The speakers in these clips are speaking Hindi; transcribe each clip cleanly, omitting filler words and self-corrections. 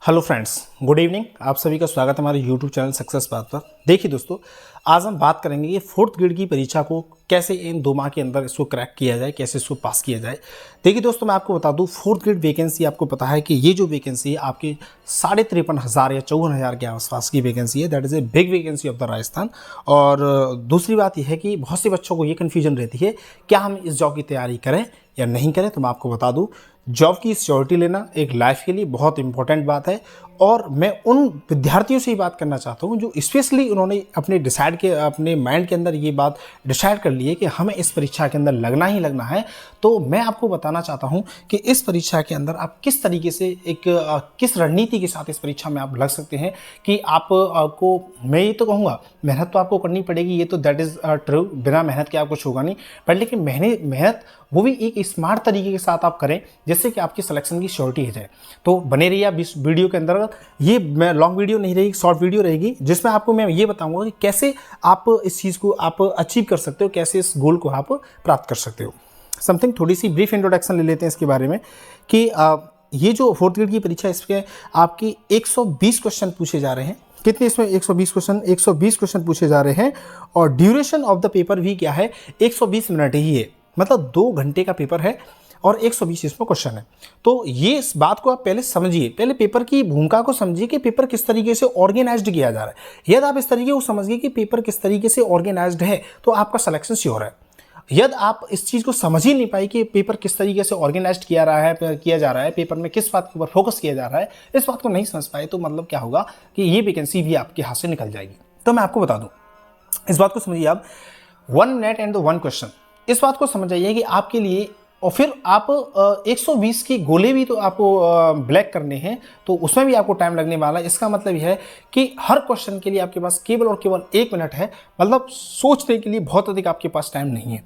Hello friends, good evening. आप सभी का स्वागत है हमारे यूट्यूब चैनल सक्सेस बात पर। देखिए दोस्तों, आज हम बात करेंगे कि फोर्थ ग्रेड की परीक्षा को कैसे इन 2 माह के अंदर इसको क्रैक किया जाए, कैसे इसको पास किया जाए। देखिए दोस्तों, मैं आपको बता दूं, फोर्थ ग्रेड वैकेंसी आपको पता है कि ये जो वैकेंसी है आपकी 53,500 या 54,000 के आसपास की वैकेंसी है। That is a big vacancy of the Rajasthan. और दूसरी बात यह है कि बहुत से बच्चों को ये कन्फ्यूजन रहती है, क्या हम इस जॉब की तैयारी करें या नहीं करें। तो मैं आपको बता दूं, जॉब की सिक्योरिटी लेना एक लाइफ के लिए बहुत इंपॉर्टेंट बात है। और मैं उन विद्यार्थियों से ही बात करना चाहता हूं जो स्पेशली उन्होंने अपने माइंड के अंदर ये बात डिसाइड कर ली है कि हमें इस परीक्षा के अंदर लगना ही लगना है। तो मैं आपको बताना चाहता हूं कि इस परीक्षा के अंदर आप किस तरीके से किस रणनीति के साथ इस परीक्षा में आप लग सकते हैं कि आपको मैं ये तो कहूँगा, मेहनत तो आपको करनी पड़ेगी, ये तो दैट इज़ ट्रू। बिना मेहनत के आप कुछ होगा नहीं। पर लेकिन मेहनत वो भी एक स्मार्ट तरीके के साथ आप करें, जिससे कि आपकी सिलेक्शन की श्योरिटी हो जाए। तो बने रहिए आप इस वीडियो के अंदर। ये मैं लॉन्ग वीडियो नहीं रहेगी, शॉर्ट वीडियो रहेगी, जिसमें आपको मैं ये बताऊंगा कि कैसे आप इस चीज़ को आप अचीव कर सकते हो, कैसे इस गोल को आप प्राप्त कर सकते हो। समथिंग थोड़ी सी ब्रीफ इंट्रोडक्शन ले लेते हैं इसके बारे में कि ये जो फोर्थ ग्रेड की परीक्षा, इसके आपकी 120 क्वेश्चन पूछे जा रहे हैं। कितने इसमें 120 क्वेश्चन पूछे जा रहे हैं। और ड्यूरेशन ऑफ द पेपर भी क्या है, 120 मिनट ही है। मतलब 2 घंटे का पेपर है और 120 इसमें क्वेश्चन है। तो ये इस बात को आप पहले समझिए, पहले पेपर की भूमिका को समझिए कि पेपर किस तरीके से ऑर्गेनाइज्ड किया जा रहा है। यदि आप इस तरीके को समझिए कि पेपर किस तरीके से ऑर्गेनाइज्ड है, तो आपका सिलेक्शन श्योर है। यदि आप इस चीज़ को समझ ही नहीं पाए कि पेपर किस तरीके से ऑर्गेनाइज्ड किया जा रहा है, पेपर में किस बात के ऊपर फोकस किया जा रहा है, इस बात को नहीं समझ पाए, तो मतलब क्या होगा कि ये वैकेंसी भी आपके हाथ से निकल जाएगी। तो मैं आपको बता दूं, इस बात को समझिए आप, 1 मिनट एंड 1 क्वेश्चन, इस बात को समझ आइए कि आपके लिए। और फिर आप 120 की गोले भी तो आपको ब्लैक करने हैं, तो उसमें भी आपको टाइम लगने वाला है। इसका मतलब यह है कि हर क्वेश्चन के लिए आपके पास केवल और केवल 1 मिनट है। मतलब सोचने के लिए बहुत अधिक आपके पास टाइम नहीं है।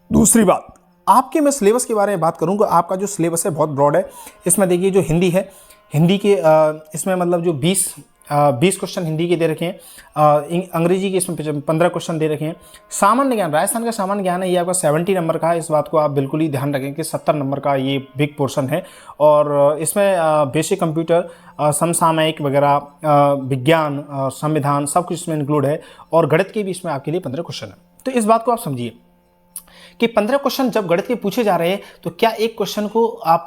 दूसरी बात, आपके मैं सिलेबस के बारे में बात करूँगा। आपका जो सिलेबस है बहुत ब्रॉड है। इसमें देखिए, जो हिंदी है, हिंदी के इसमें मतलब जो 20 क्वेश्चन हिंदी के दे रखे हैं। अंग्रेजी के इसमें 15 क्वेश्चन दे रखे हैं। सामान्य ज्ञान, राजस्थान का सामान्य ज्ञान है, ये आपका 70 नंबर का है। इस बात को आप बिल्कुल ही ध्यान रखें कि 70 नंबर का ये बिग पोर्शन है। और इसमें बेसिक कंप्यूटर, समसामयिक वगैरह, विज्ञान, संविधान, सब कुछ इसमें इंक्लूड है। और गणित के भी इसमें आपके लिए 15 क्वेश्चन है। तो इस बात को आप समझिए कि 15 क्वेश्चन जब गणित के पूछे जा रहे हैं, तो क्या एक क्वेश्चन को आप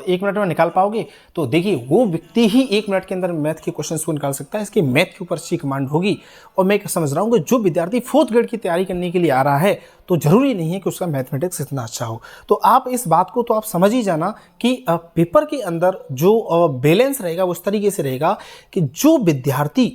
1 मिनट में निकाल पाओगे? तो देखिए, वो व्यक्ति ही 1 मिनट के अंदर मैथ के क्वेश्चन को निकाल सकता है। इसकी मैथ के ऊपर अच्छी कमांड होगी। और मैं समझ रहा हूँ कि जो विद्यार्थी फोर्थ ग्रेड की तैयारी करने के लिए आ रहा है, तो जरूरी नहीं है कि उसका मैथमेटिक्स इतना अच्छा हो। तो आप इस बात को तो आप समझ ही जाना कि पेपर के अंदर जो बैलेंस रहेगा वो इस तरीके से रहेगा कि जो विद्यार्थी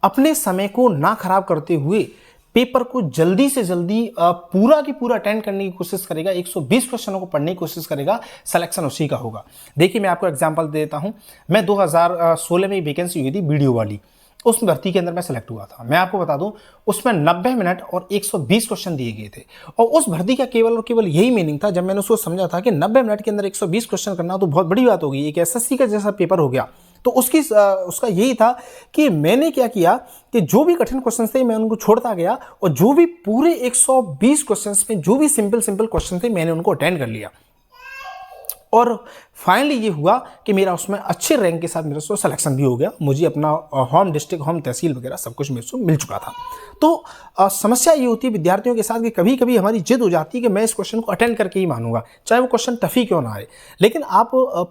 अपने समय को ना खराब करते हुए पेपर को जल्दी से जल्दी पूरा की पूरा अटेंड करने की कोशिश करेगा, 120 क्वेश्चनों को पढ़ने की कोशिश करेगा, सिलेक्शन उसी का होगा। देखिए, मैं आपको एग्जांपल दे देता हूं। मैं 2016 में वैकेंसी हुई थी वीडियो वाली, उस भर्ती के अंदर मैं सेलेक्ट हुआ था। मैं आपको बता दूं, उसमें 90 मिनट और 120 क्वेश्चन दिए गए थे। और उस भर्ती का केवल और केवल यही मीनिंग था, जब मैंने उसको समझा था कि 90 मिनट के अंदर 120 क्वेश्चन करना तो बहुत बड़ी बात होगी, एक एसएससी का जैसा पेपर हो गया। तो उसका यही था कि मैंने क्या किया कि जो भी कठिन क्वेश्चन थे मैं उनको छोड़ता गया, और जो भी पूरे 120 क्वेश्चंस में जो भी सिंपल क्वेश्चन थे मैंने उनको अटेंड कर लिया। और फाइनली ये हुआ कि मेरा उसमें अच्छे रैंक के साथ मेरा उसको सिलेक्शन भी हो गया। मुझे अपना होम डिस्ट्रिक्ट, होम तहसील वगैरह सब कुछ मेरे को मिल चुका था। तो समस्या ये होती है विद्यार्थियों के साथ कि कभी कभी हमारी जिद हो जाती है कि मैं इस क्वेश्चन को अटेंड करके ही मानूंगा, चाहे वो क्वेश्चन टफ ही क्यों ना आए। लेकिन आप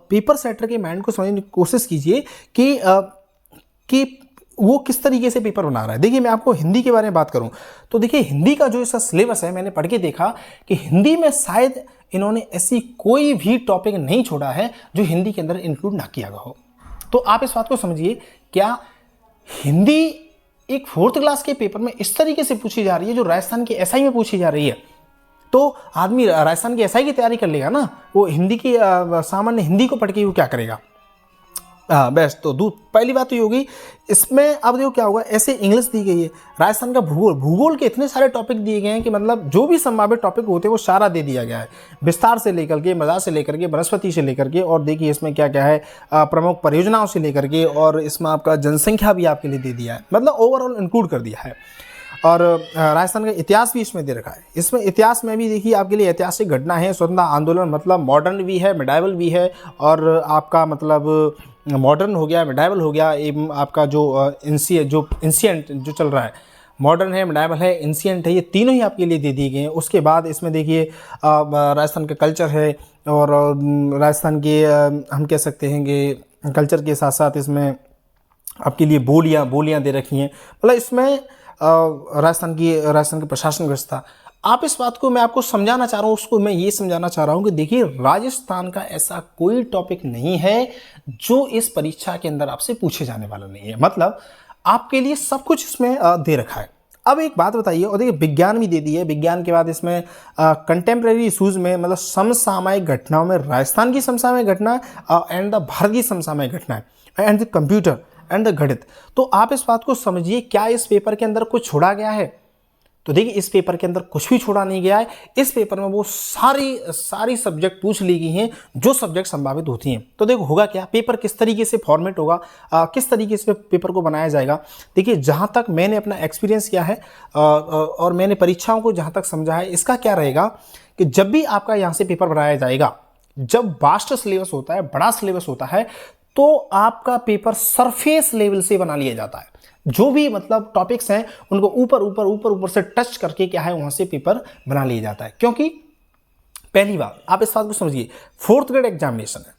पेपर सेटर के माइंड को समझने की कोशिश कीजिए कि वो किस तरीके से पेपर बना रहा है। देखिए, मैं आपको हिंदी के बारे में बात करूं तो देखिए, हिंदी का जो इसका सिलेबस है, मैंने पढ़ के देखा कि हिंदी में शायद इन्होंने ऐसी कोई भी टॉपिक नहीं छोड़ा है जो हिंदी के अंदर इंक्लूड ना किया गया हो। तो आप इस बात को समझिए, क्या हिंदी एक 4th क्लास के पेपर में इस तरीके से पूछी जा रही है जो राजस्थान की एसआई में पूछी जा रही है, तो आदमी राजस्थान की एसआई की तैयारी कर लेगा ना, वो हिंदी की सामान्य हिंदी को पढ़ के वो क्या करेगा। बेस्ट। तो पहली बात तो ये होगी इसमें। अब देखो क्या होगा, ऐसे इंग्लिश दी गई है, राजस्थान का भूगोल के इतने सारे टॉपिक दिए गए हैं कि मतलब जो भी संभावित टॉपिक होते हैं वो सारा दे दिया गया है, विस्तार से लेकर के, मजा से लेकर के, वनस्पति से लेकर के। और देखिए इसमें क्या क्या है, प्रमुख परियोजनाओं से लेकर के, और इसमें आपका जनसंख्या भी आपके लिए दे दिया है, मतलब ओवरऑल इंक्लूड कर दिया है। और राजस्थान का इतिहास भी इसमें दे रखा है। इसमें इतिहास में भी देखिए आपके लिए ऐतिहासिक घटना है, स्वतंत्रता आंदोलन, मतलब मॉडर्न भी है, मिडाइवल भी है, और आपका मतलब मॉडर्न हो गया, मिडाइवल हो गया, एवं आपका जो इंसिएंट जो चल रहा है, मॉडर्न है, मिडाइवल है, इंसिएंट है, ये तीनों ही आपके लिए दे दिए गए हैं। उसके बाद इसमें देखिए राजस्थान का कल्चर है, और राजस्थान के हम कह सकते हैं कि कल्चर के साथ साथ इसमें आपके लिए बोलियाँ दे रखी हैं। मतलब इसमें राजस्थान की प्रशासन व्यवस्था, आप इस बात को मैं आपको समझाना चाह रहा हूँ, उसको मैं ये समझाना चाह रहा हूँ कि देखिए राजस्थान का ऐसा कोई टॉपिक नहीं है जो इस परीक्षा के अंदर आपसे पूछे जाने वाला नहीं है। मतलब आपके लिए सब कुछ इसमें दे रखा है। अब एक बात बताइए, और देखिए विज्ञान भी दे दी है। विज्ञान के बाद इसमें कंटेम्प्रेरी इशूज़ में, मतलब समसामयिक घटनाओं में राजस्थान की समसामयिक घटना एंड द भारत की समसामयिक घटना and the computer and the गणित। तो आप इस बात को समझिए, क्या इस पेपर के अंदर कुछ छोड़ा गया है? तो देखिए इस पेपर के अंदर कुछ भी छोड़ा नहीं गया है। इस पेपर में वो सारी सब्जेक्ट पूछ ली गई हैं जो सब्जेक्ट संभावित होती हैं। तो देखो होगा क्या, पेपर किस तरीके से फॉर्मेट होगा, किस तरीके से पेपर को बनाया जाएगा। देखिए जहाँ तक मैंने अपना एक्सपीरियंस किया है और मैंने परीक्षाओं को जहाँ तक समझा है, इसका क्या रहेगा कि जब भी आपका यहाँ से पेपर बनाया जाएगा, जब वास्ट सिलेबस होता है, बड़ा सिलेबस होता है, तो आपका पेपर सरफेस लेवल से बना लिया जाता है। जो भी मतलब टॉपिक्स हैं उनको ऊपर से टच करके क्या है वहां से पेपर बना लिया जाता है। क्योंकि पहली बात आप इस बात को समझिए, 4th ग्रेड एग्जामिनेशन है।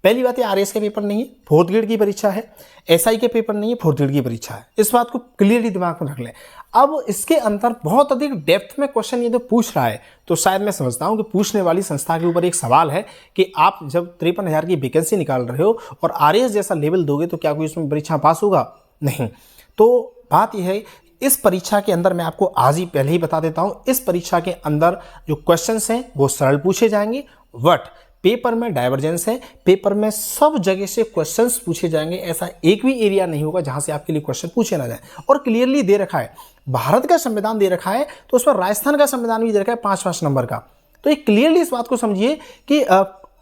पहली बात है आरएस का पेपर नहीं है, 4th ग्रेड की परीक्षा है। एसआई के पेपर नहीं है, 4th ग्रेड की परीक्षा है। इस बात को क्लियरली दिमाग में रख लें। अब इसके अंदर बहुत अधिक डेप्थ में क्वेश्चन ये तो पूछ रहा है, तो शायद मैं समझता हूं कि पूछने वाली संस्था के ऊपर एक सवाल है कि आप जब 53,000 की वैकेंसी निकाल रहे हो और आरएस जैसा लेवल दोगे तो क्या कोई इसमें परीक्षा पास होगा? नहीं। तो बात यह है, इस परीक्षा के अंदर मैं आपको आज ही पहले ही बता देता हूं, इस परीक्षा के अंदर जो क्वेश्चंस हैं वो सरल पूछे जाएंगे, बट पेपर में डाइवर्जेंस है। पेपर में सब जगह से क्वेश्चंस पूछे जाएंगे, ऐसा एक भी एरिया नहीं होगा जहां से आपके लिए क्वेश्चन पूछे ना जाए। और क्लियरली दे रखा है, भारत का संविधान दे रखा है, तो उसमें राजस्थान का संविधान भी दे रखा है 5-5 नंबर का। तो ये क्लियरली इस बात को समझिए कि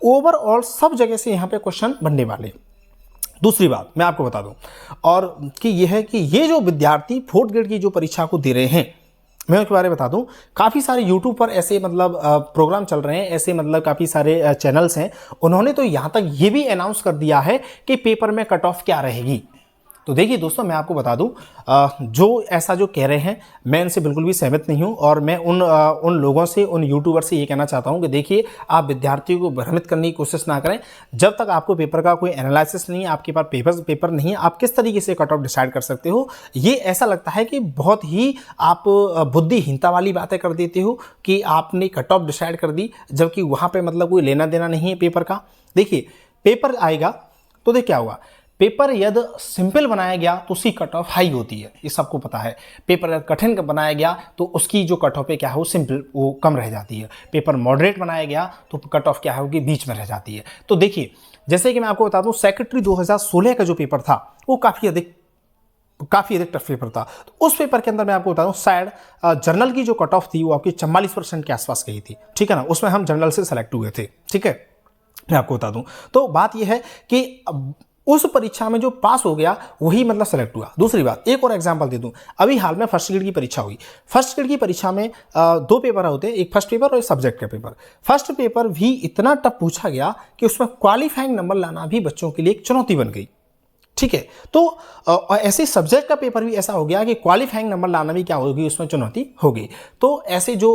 ओवरऑल सब जगह से यहाँ पे क्वेश्चन बनने वाले। दूसरी बात मैं आपको बता दूं, और कि यह है कि ये जो विद्यार्थी 4th ग्रेड की जो परीक्षा को दे रहे हैं, मैं उसके बारे में बता दूं, काफ़ी सारे यूट्यूब पर ऐसे मतलब प्रोग्राम चल रहे हैं, ऐसे मतलब काफ़ी सारे चैनल्स हैं, उन्होंने तो यहाँ तक ये भी अनाउंस कर दिया है कि पेपर में कट ऑफ क्या रहेगी। तो देखिए दोस्तों मैं आपको बता दूं, जो ऐसा जो कह रहे हैं मैं इनसे बिल्कुल भी सहमत नहीं हूं, और मैं उन लोगों से, उन यूट्यूबर से ये कहना चाहता हूं कि देखिए आप विद्यार्थियों को भ्रमित करने की कोशिश ना करें। जब तक आपको पेपर का कोई एनालिसिस नहीं है, आपके पास पेपर नहीं है, आप किस तरीके से कट ऑफ डिसाइड कर सकते हो? ये ऐसा लगता है कि बहुत ही आप बुद्धिहीनता वाली बातें कर देते हो कि आपने कट ऑफ डिसाइड कर दी, जबकि वहाँ पर मतलब कोई लेना देना नहीं है पेपर का। देखिए पेपर आएगा तो देखिए क्या होगा, पेपर यदि सिंपल बनाया गया तो उसकी कट ऑफ हाई होती है, ये सबको पता है। पेपर यदि कठिन बनाया गया तो उसकी जो कट ऑफ है क्या है, वो सिंपल वो कम रह जाती है। पेपर मॉडरेट बनाया गया तो कट ऑफ क्या है, वो बीच में रह जाती है। तो देखिए जैसे कि मैं आपको बता दूं, सेक्रेटरी 2016 का जो पेपर था वो काफ़ी अधिक टफ पेपर था। तो उस पेपर के अंदर मैं आपको बता दूं, शायद जर्नल की जो कट ऑफ थी वो आपकी 44% के आसपास गई थी, ठीक है ना। उसमें हम जर्नल से सेलेक्ट हुए थे, ठीक है, मैं आपको बता दूं। तो बात यह है कि उस परीक्षा में जो पास हो गया वही मतलब सेलेक्ट हुआ। दूसरी बात, एक और एग्जांपल दे दूं, अभी हाल में 1st ग्रेड की परीक्षा हुई। 1st ग्रेड की परीक्षा में 2 पेपर होते हैं, एक फर्स्ट पेपर और एक सब्जेक्ट का पेपर। फर्स्ट पेपर भी इतना टफ पूछा गया कि उसमें क्वालिफाइंग नंबर लाना भी बच्चों के लिए एक चुनौती बन गई, ठीक है। तो ऐसे सब्जेक्ट का पेपर भी ऐसा हो गया कि क्वालिफाइंग नंबर लाना भी क्या होगी, उसमें चुनौती होगी। तो ऐसे जो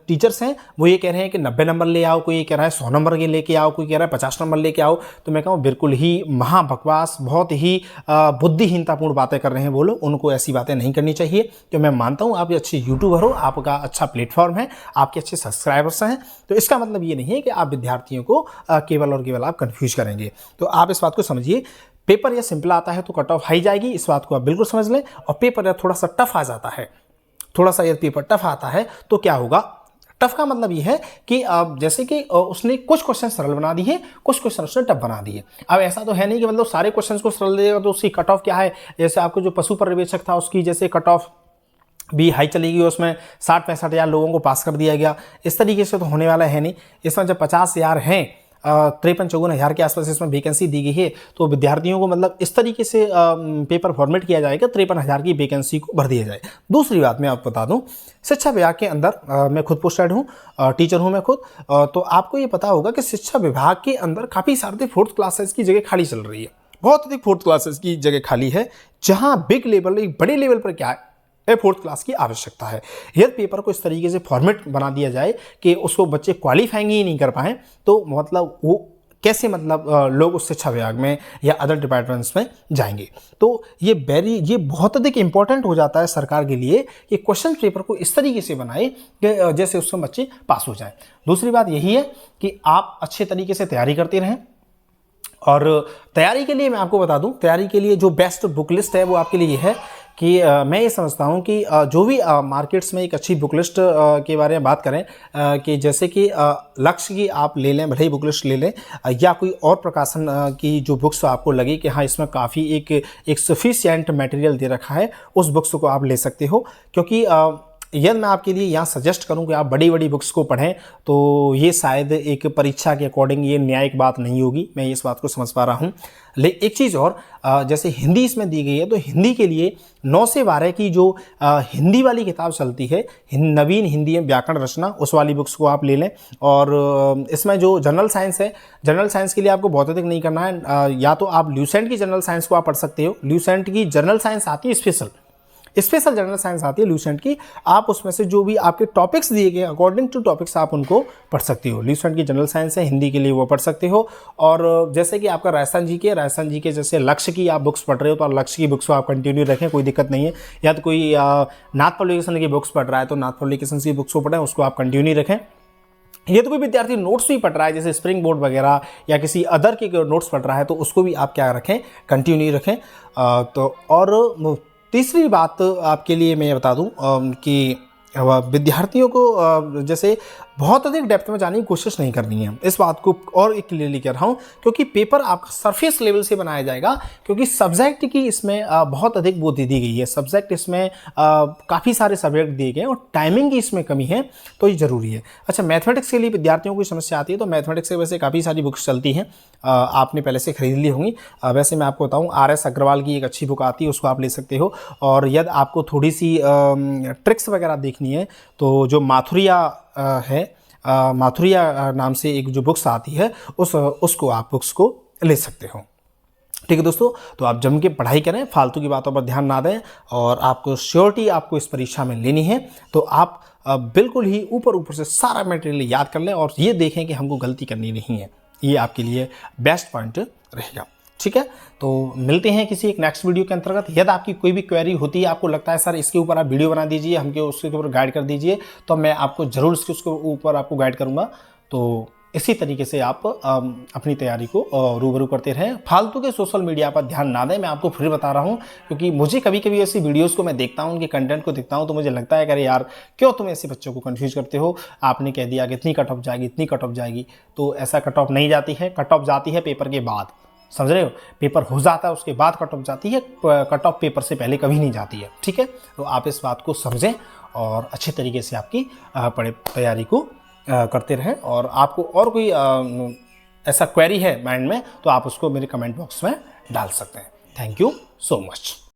टीचर्स हैं वो ये कह रहे हैं कि 90 नंबर ले आओ, कोई ये कह रहा है 100 नंबर के लेके आओ, कोई कह रहा है 50 नंबर लेके आओ। तो मैं कहूँ बिल्कुल ही महाबकवास, बहुत ही बुद्धिहीनतापूर्ण बातें कर रहे हैं वो लोग। उनको ऐसी बातें नहीं करनी चाहिए। तो मैं मानता हूँ आप अच्छे यूट्यूबर हो, आपका अच्छा प्लेटफॉर्म है, आपके अच्छे सब्सक्राइबर्स हैं, तो इसका मतलब ये नहीं है कि आप विद्यार्थियों को केवल और केवल आप कन्फ्यूज करेंगे। तो आप इस बात को समझिए, पेपर या सिंपल आता है तो कट ऑफ हाई जाएगी, इस बात को आप बिल्कुल समझ लें। और पेपर या थोड़ा सा टफ आ जाता है, थोड़ा सा यदि पेपर टफ आता है तो क्या होगा, टफ का मतलब ये है कि जैसे कि उसने कुछ क्वेश्चन सरल बना दिए, कुछ क्वेश्चन उसने टफ बना दिए। अब ऐसा तो है नहीं कि मतलब सारे क्वेश्चन को सरल देगा तो उसकी कट ऑफ क्या है। जैसे आपको जो पशु पर्यवेक्षक था उसकी जैसे कट ऑफ भी हाई चलेगी, उसमें 60-65 हज़ार लोगों को पास कर दिया गया, इस तरीके से तो होने वाला है नहीं। इसमें जब 50 हज़ार हैं 53-54 हज़ार के आसपास इसमें वैकेंसी दी गई है। तो विद्यार्थियों को मतलब इस तरीके से पेपर फॉर्मेट किया जाएगा, 53,000 की वैकेंसी को भर दिया जाए। दूसरी बात मैं आपको बता दूं, शिक्षा विभाग के अंदर मैं खुद पोस्टेड हूँ, टीचर हूँ मैं खुद, तो आपको ये पता होगा कि शिक्षा विभाग के अंदर काफ़ी सारे 4th क्लासेस की जगह खाली चल रही है। बहुत अधिक 4th क्लासेस की जगह खाली है, जहाँ बिग लेवल, एक बड़े लेवल पर क्या है, 4th क्लास की आवश्यकता है। यदि पेपर को इस तरीके से फॉर्मेट बना दिया जाए कि उसको बच्चे क्वालिफाइंग ही नहीं कर पाए, तो मतलब वो कैसे मतलब लोग उस शिक्षा विभाग में या अदर डिपार्टमेंट्स में जाएंगे। तो ये बहुत अधिक इंपॉर्टेंट हो जाता है सरकार के लिए कि क्वेश्चन पेपर को इस तरीके से बनाए कि जैसे उसमें बच्चे पास हो जाएं। दूसरी बात यही है कि आप अच्छे तरीके से तैयारी करते रहें, और तैयारी के लिए मैं आपको बता दूं, तैयारी के लिए जो बेस्ट बुक लिस्ट है वो आपके लिए है कि मैं ये समझता हूँ कि जो भी मार्केट्स में एक अच्छी बुक लिस्ट के बारे में बात करें, कि जैसे कि लक्ष्य की आप ले लें, भले ही बुक लिस्ट ले लें, या कोई और प्रकाशन की जो बुक्स आपको लगे कि हाँ इसमें काफ़ी एक सफिशिएंट मटेरियल दे रखा है, उस बुक्स को आप ले सकते हो। क्योंकि यदि मैं आपके लिए यहाँ सजेस्ट करूँ कि आप बड़ी बड़ी बुक्स को पढ़ें, तो ये शायद एक परीक्षा के अकॉर्डिंग ये न्यायिक बात नहीं होगी, मैं इस बात को समझ पा रहा हूँ। लेकिन एक चीज़ और, जैसे हिंदी इसमें दी गई है, तो हिंदी के लिए 9 से 12 की जो हिंदी वाली किताब चलती है, नवीन हिंदी में व्याकरण रचना, उस वाली बुक्स को आप ले लें। और इसमें जो जनरल साइंस है, जनरल साइंस के लिए आपको बहुत अधिक नहीं करना है, या तो आप ल्यूसेंट की जनरल साइंस को आप पढ़ सकते हो। ल्यूसेंट की जनरल साइंस आती है, स्पेशल जनरल साइंस आती है ल्यूसेंट की, आप उसमें से जो भी आपके टॉपिक्स दिए गए अकॉर्डिंग टू टॉपिक्स आप उनको पढ़ सकते हो। ल्यूसेंट की जनरल साइंस है, हिंदी के लिए वो पढ़ सकते हो। और जैसे कि आपका राजस्थान जी के जैसे लक्ष्य की आप बुक्स पढ़ रहे हो, तो लक्ष्य की बुक्स को आप कंटिन्यू रखें, कोई दिक्कत नहीं है। या तो कोई नाथ पब्लिकेशन की बुक्स पढ़ रहा है, तो नाथ पब्लिकेशन की बुक्स को पढ़ें, उसको आप कंटिन्यू रखें। ये तो कोई विद्यार्थी नोट्स भी पढ़ रहा है, जैसे स्प्रिंग बोर्ड वगैरह या किसी अदर के नोट्स पढ़ रहा है, तो उसको भी आप क्या रखें, कंटिन्यू रखें। तो और तीसरी बात आपके लिए मैं बता दूं कि विद्यार्थियों को जैसे बहुत अधिक डेप्थ में जाने की कोशिश नहीं करनी है। इस बात को और एक क्लियरली कह रहा हूँ, क्योंकि पेपर आपका सरफेस लेवल से बनाया जाएगा, क्योंकि सब्जेक्ट की इसमें बहुत अधिक वो दी गई है। सब्जेक्ट इसमें काफ़ी सारे सब्जेक्ट दिए गए हैं और टाइमिंग की इसमें कमी है, तो ये ज़रूरी है। अच्छा, मैथमेटिक्स के लिए विद्यार्थियों को समस्या आती है, तो मैथमेटिक्स से वैसे काफ़ी सारी बुक्स चलती हैं, आपने पहले से खरीद ली होंगी। वैसे मैं आपको बताऊँ, RS अग्रवाल की एक अच्छी बुक आती है, उसको आप ले सकते हो। और यदि आपको थोड़ी सी ट्रिक्स वगैरह देखनी है, तो जो माथुरिया है, माथुरिया नाम से एक जो बुक्स आती है, उसको आप बुक्स को ले सकते हो। ठीक है दोस्तों, तो आप जम के पढ़ाई करें, फालतू की बातों पर ध्यान ना दें, और आपको श्योरिटी आपको इस परीक्षा में लेनी है, तो आप बिल्कुल ही ऊपर से सारा मटेरियल याद कर लें और ये देखें कि हमको गलती करनी नहीं है। ये आपके लिए बेस्ट पॉइंट रहेगा। ठीक है, तो मिलते हैं किसी एक नेक्स्ट वीडियो के अंतर्गत। यदि आपकी कोई भी क्वेरी होती है, आपको लगता है सर इसके ऊपर आप वीडियो बना दीजिए, हमको उसके ऊपर गाइड कर दीजिए, तो मैं आपको जरूर उसके ऊपर आपको गाइड करूंगा। तो इसी तरीके से आप अपनी तैयारी को रूबरू करते रहें, फालतू के सोशल मीडिया पर ध्यान ना दें। मैं आपको फिर बता रहा हूं, क्योंकि मुझे कभी कभी ऐसी वीडियोस को मैं देखता हूं, उनके कंटेंट को देखता हूं, तो मुझे लगता है कि अरे यार, क्यों तुम ऐसे बच्चों को कंफ्यूज करते हो। आपने कह दिया कि इतनी कट ऑफ जाएगी, इतनी कट ऑफ जाएगी, तो ऐसा कट ऑफ नहीं जाती है। कट ऑफ जाती है पेपर के बाद, समझ रहे हो, पेपर हो जाता है उसके बाद कट ऑफ जाती है, कट ऑफ पेपर से पहले कभी नहीं जाती है। ठीक है, तो आप इस बात को समझें और अच्छे तरीके से आपकी तैयारी को करते रहें। और आपको और कोई ऐसा क्वेरी है माइंड में, तो आप उसको मेरे कमेंट बॉक्स में डाल सकते हैं। Thank you so much.